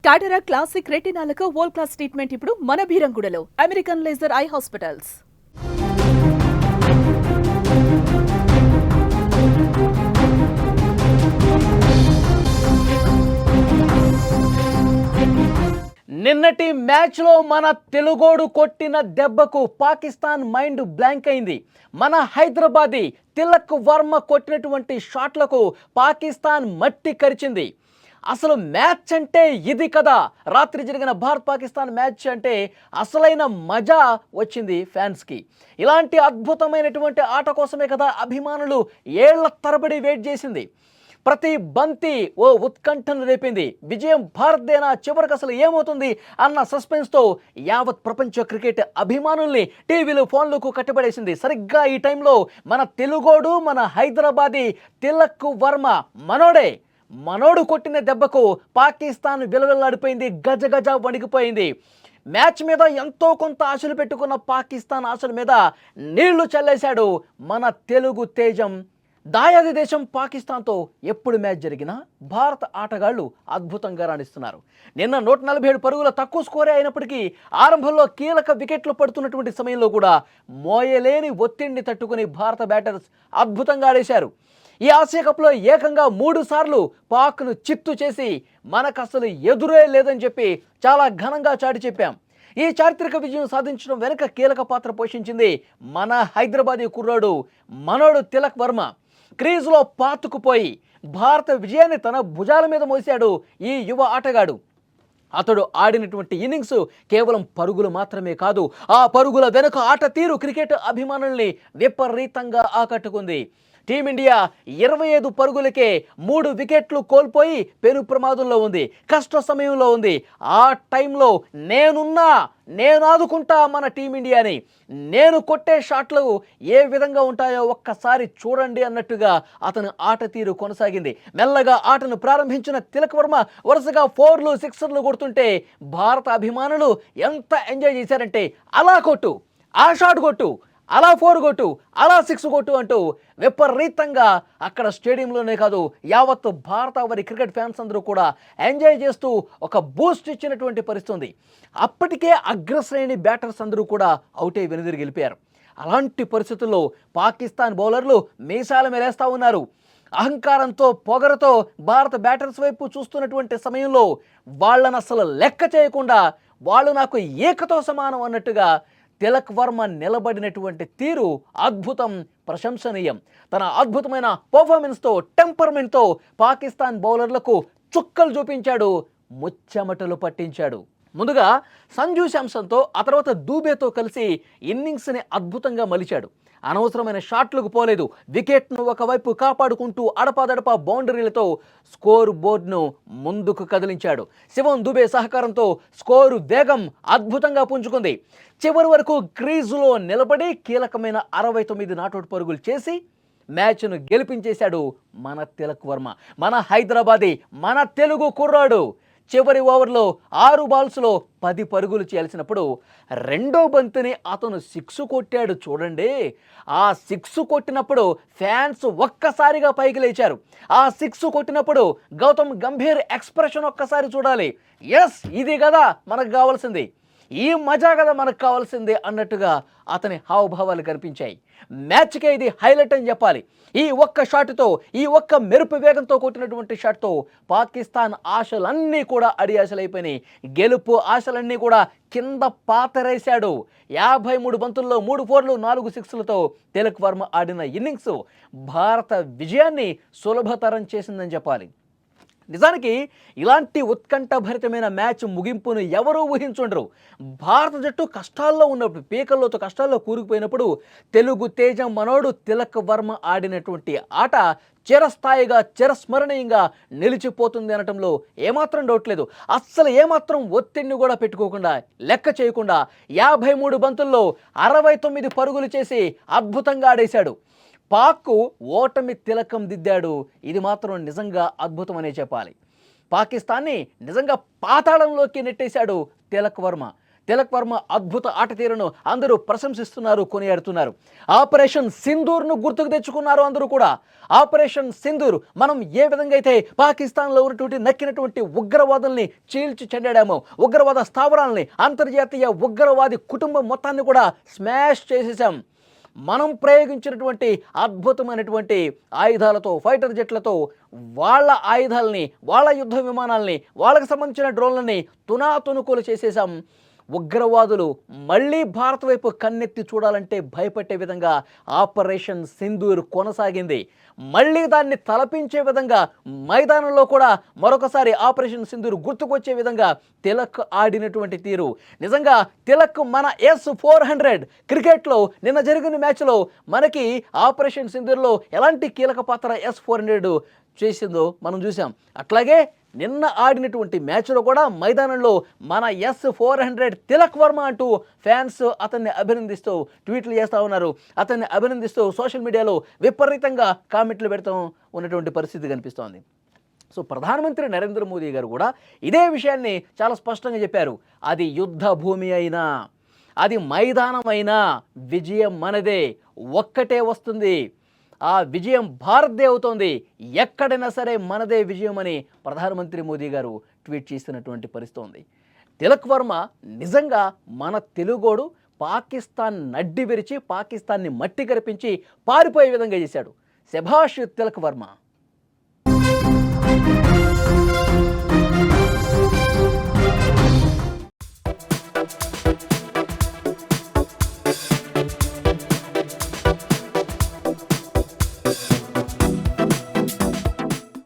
టాటరా classic రెటినాలకు world class treatment ఇప్పుడు మన భీరంగూడలో American laser eye hospitals. నిన్నటి మ్యాచ్లో మన తెలుగోడు కొట్టిన దెబ్బకు పాకిస్తాన్ మైండ్ బ్లాంక్ అయింది. మన హైదరాబాదీ తిలక్ వర్మ కొట్టినటువంటి షాట్లకు పాకిస్తాన్ మట్టి కరిచింది. అసలు మ్యాచ్ అంటే ఇది కదా, రాత్రి జరిగిన భారత్ పాకిస్తాన్ మ్యాచ్ అంటే అసలైన మజా వచ్చింది ఫ్యాన్స్కి. ఇలాంటి అద్భుతమైనటువంటి ఆట కోసమే కదా అభిమానులు ఏళ్ల తరబడి వెయిట్ చేసింది. ప్రతి బంతి ఓ ఉత్కంఠను రేపింది. విజయం భారత్దేనా, చివరికి అసలు ఏమవుతుంది అన్న సస్పెన్స్తో యావత్ ప్రపంచ క్రికెట్ అభిమానుల్ని టీవీలు ఫోన్లకు కట్టబడేసింది. సరిగ్గా ఈ టైంలో మన తెలుగోడు, మన హైదరాబాదీ తిలక్ వర్మ మనోడు కొట్టిన దెబ్బకు పాకిస్తాన్ విలవిల్లాడిపోయింది, గజగజ వణికిపోయింది. మ్యాచ్ మీద ఎంతో కొంత ఆశలు పెట్టుకున్న పాకిస్తాన్ ఆశల మీద నీళ్లు చల్లేశాడు మన తెలుగు తేజం. దాయాది దేశం పాకిస్తాన్తో ఎప్పుడు మ్యాచ్ జరిగినా భారత ఆటగాళ్లు అద్భుతంగా రాణిస్తున్నారు. నిన్న 147 పరుగుల తక్కువ స్కోరే అయినప్పటికీ ఆరంభంలో కీలక వికెట్లు పడుతున్నటువంటి సమయంలో కూడా మోయలేని ఒత్తిడిని తట్టుకుని భారత బ్యాటర్స్ అద్భుతంగా ఆడేశారు. ఈ ఆసియా కప్లో ఏకంగా 3 సార్లు పాక్ను చిత్తు చేసి మనకు అసలు ఎదురే లేదని చెప్పి చాలా ఘనంగా చాటి చెప్పాం. ఈ చారిత్రక విజయం సాధించడం వెనుక కీలక పాత్ర పోషించింది మన హైదరాబాదీ కుర్రాడు మనోడు తిలక్ వర్మ. క్రీజులో పాతుకుపోయి భారత విజయాన్ని తన భుజాల మీద మోసాడు ఈ యువ ఆటగాడు. అతడు ఆడినటువంటి ఇన్నింగ్స్ కేవలం పరుగులు మాత్రమే కాదు, ఆ పరుగుల వెనుక ఆట తీరు క్రికెట్ అభిమానుల్ని విపరీతంగా ఆకట్టుకుంది. టీమిండియా 25 పరుగులకే 3 వికెట్లు కోల్పోయి పెను ప్రమాదంలో ఉంది, కష్ట సమయంలో ఉంది. ఆ టైంలో నేను ఆదుకుంటా మన టీమిండియాని, నేను కొట్టే షాట్లు ఏ విధంగా ఉంటాయో ఒక్కసారి చూడండి అన్నట్టుగా అతను ఆట తీరు కొనసాగింది. మెల్లగా ఆటను ప్రారంభించిన తిలక్ వర్మ వరుసగా 4లు 6లు కొడుతుంటే భారత అభిమానులు ఎంత ఎంజాయ్ చేశారంటే అలా కొట్టు, ఆ షాట్ కొట్టు, అలా 4 కొట్టు, అలా 6 కొట్టు అంటూ విపరీతంగా అక్కడ స్టేడియంలోనే కాదు యావత్ భారత వారి క్రికెట్ ఫ్యాన్స్ అందరూ కూడా ఎంజాయ్ చేస్తూ ఒక బూస్ట్ ఇచ్చినటువంటి పరిస్థితి ఉంది. అప్పటికే అగ్రశ్రేణి బ్యాటర్స్ అందరూ కూడా అవుటే వెనుదిరిగి వెళ్ళిపోయారు. అలాంటి పరిస్థితుల్లో పాకిస్తాన్ బౌలర్లు మీసాల మేలేస్తూ ఉన్నారు. అహంకారంతో పొగరతో భారత బ్యాటర్స్ వైపు చూస్తున్నటువంటి సమయంలో వాళ్ళని అసలు లెక్క చేయకుండా వాళ్ళు నాకు ఏకతో సమానం అన్నట్టుగా తిలక్ వర్మ నిలబడినటువంటి తీరు అద్భుతం, ప్రశంసనీయం. తన అద్భుతమైన పర్ఫార్మెన్స్తో, టెంపర్మెంట్తో పాకిస్తాన్ బౌలర్లకు చుక్కలు చూపించాడు, ముచ్చెమటలు పట్టించాడు. ముందుగా సంజు శాంసన్తో, ఆ తర్వాత దూబేతో కలిసి ఇన్నింగ్స్ని అద్భుతంగా మలిచాడు. అనవసరమైన షాట్లకు పోలేదు, వికెట్ను ఒకవైపు కాపాడుకుంటూ అడపాదడపా బౌండరీలతో స్కోర్ బోర్డును ముందుకు కదిలించాడు. శివం దుబే సహకారంతో స్కోరు వేగం అద్భుతంగా పుంజుకుంది. చివరి వరకు క్రీజులో నిలబడి కీలకమైన 69 నాటౌట్ పరుగులు చేసి మ్యాచ్ను గెలిపించేశాడు మన తిలక్ వర్మ, మన హైదరాబాదీ, మన తెలుగు కుర్రాడు. చివరి ఓవర్లో 6 బాల్స్లో 10 పరుగులు చేయాల్సినప్పుడు రెండో బంతిని అతను 6 కొట్టాడు చూడండి. ఆ 6 కొట్టినప్పుడు ఫ్యాన్స్ ఒక్కసారిగా పైకి లేచారు. ఆ 6 కొట్టినప్పుడు గౌతమ్ గంభీర్ ఎక్స్ప్రెషన్ ఒక్కసారి చూడాలి. ఎస్, ఇది కదా మనకు కావాల్సింది, ఈ మజా కదా మనకు కావాల్సిందే అన్నట్టుగా అతని హావభావాలు కనిపించాయి. మ్యాచ్కే ఇది హైలైట్ అని చెప్పాలి. ఈ ఒక్క షాట్తో, ఈ ఒక్క మెరుపు వేగంతో కొట్టినటువంటి షాట్తో పాకిస్తాన్ ఆశలన్నీ కూడా అడియాశలైపోయినాయి. గెలుపు ఆశలన్నీ కూడా కింద పాతరేశాడు. 53 బంతుల్లో 3 4లు 4 6లతో తిలక్ వర్మ ఆడిన ఇన్నింగ్స్ భారత విజయాన్ని సులభతరం చేసిందని చెప్పాలి. నిజానికి ఇలాంటి ఉత్కంఠభరితమైన మ్యాచ్ ముగింపును ఎవరూ ఊహించుండరు. భారత జట్టు కష్టాల్లో ఉన్నప్పుడు, పీకల్లోతో కష్టాల్లో కూరుకుపోయినప్పుడు తెలుగు తేజం మనోడు తిలక్ వర్మ ఆడినటువంటి ఆట చిరస్థాయిగా, చిరస్మరణీయంగా నిలిచిపోతుంది అనటంలో ఏమాత్రం డౌట్ లేదు. అస్సలు ఏమాత్రం ఒత్తిడిని కూడా పెట్టుకోకుండా, లెక్క చేయకుండా 53 బంతుల్లో 69 పరుగులు చేసి అద్భుతంగా ఆడేశాడు. పాక్కు ఓటమి తిలకం దిద్దాడు. ఇది మాత్రం నిజంగా అద్భుతమనే చెప్పాలి. పాకిస్తాన్ని నిజంగా పాతాళంలోకి నెట్టేశాడు తిలక్ వర్మ. తిలక్ వర్మ అద్భుత ఆట తీరును అందరూ ప్రశంసిస్తున్నారు, కొనియాడుతున్నారు. ఆపరేషన్ సింధూర్ను గుర్తుకు తెచ్చుకున్నారు అందరూ కూడా. ఆపరేషన్ సింధూర్ మనం ఏ విధంగా అయితే పాకిస్తాన్లో ఉన్నటువంటి నక్కినటువంటి ఉగ్రవాదుల్ని చీల్చి చెండాడామో, ఉగ్రవాద స్థావరాలని, అంతర్జాతీయ ఉగ్రవాది కుటుంబం మొత్తాన్ని కూడా స్మాష్ చేసేసాం. మనం ప్రయోగించినటువంటి అద్భుతమైనటువంటి ఆయుధాలతో, ఫైటర్ జెట్లతో వాళ్ళ ఆయుధాలని, వాళ్ళ యుద్ధ విమానాలని, వాళ్ళకి సంబంధించిన డ్రోన్లని తునాతునుకులు చేసేసాం. ఉగ్రవాదులు మళ్ళీ భారత్ వైపు కన్నెత్తి చూడాలంటే భయపెట్టే విధంగా ఆపరేషన్ సింధూర్ కొనసాగింది. మళ్ళీ దాన్ని తలపించే విధంగా మైదానంలో కూడా మరొకసారి ఆపరేషన్ సింధూర్ గుర్తుకొచ్చే విధంగా తిలక్ ఆడినటువంటి తీరు నిజంగా తిలక్ మన S-400 క్రికెట్లో నిన్న జరిగిన మ్యాచ్లో మనకి ఆపరేషన్ సింధూర్లో ఎలాంటి కీలక పాత్ర S-400 చేసిందో మనం చూసాం. అట్లాగే నిన్న ఆడినటువంటి మ్యాచ్లో కూడా మైదానంలో మన S-400 తిలక్ వర్మ అంటూ ఫ్యాన్స్ అతన్ని అభినందిస్తూ ట్వీట్లు చేస్తూ ఉన్నారు. అతన్ని అభినందిస్తూ సోషల్ మీడియాలో విపరీతంగా కామెంట్లు పెడుతూ ఉన్నటువంటి పరిస్థితి కనిపిస్తోంది. సో ప్రధానమంత్రి నరేంద్ర మోదీ గారు కూడా ఇదే విషయాన్ని చాలా స్పష్టంగా చెప్పారు. అది యుద్ధ భూమి అయినా, అది మైదానం అయినా విజయం మనదే, ఒక్కటే వస్తుంది. ఆ విజయం భారత్దే అవుతోంది, ఎక్కడైనా సరే మనదే విజయం అని ప్రధానమంత్రి మోదీ గారు ట్వీట్ చేస్తున్నటువంటి పరిస్థితి ఉంది. తిలక్ వర్మ నిజంగా మన తెలుగోడు పాకిస్తాన్ నడ్డి విరిచి పాకిస్తాన్ని మట్టి కరిపించి పారిపోయే విధంగా చేశాడు. శభాష్ తిలక్ వర్మ.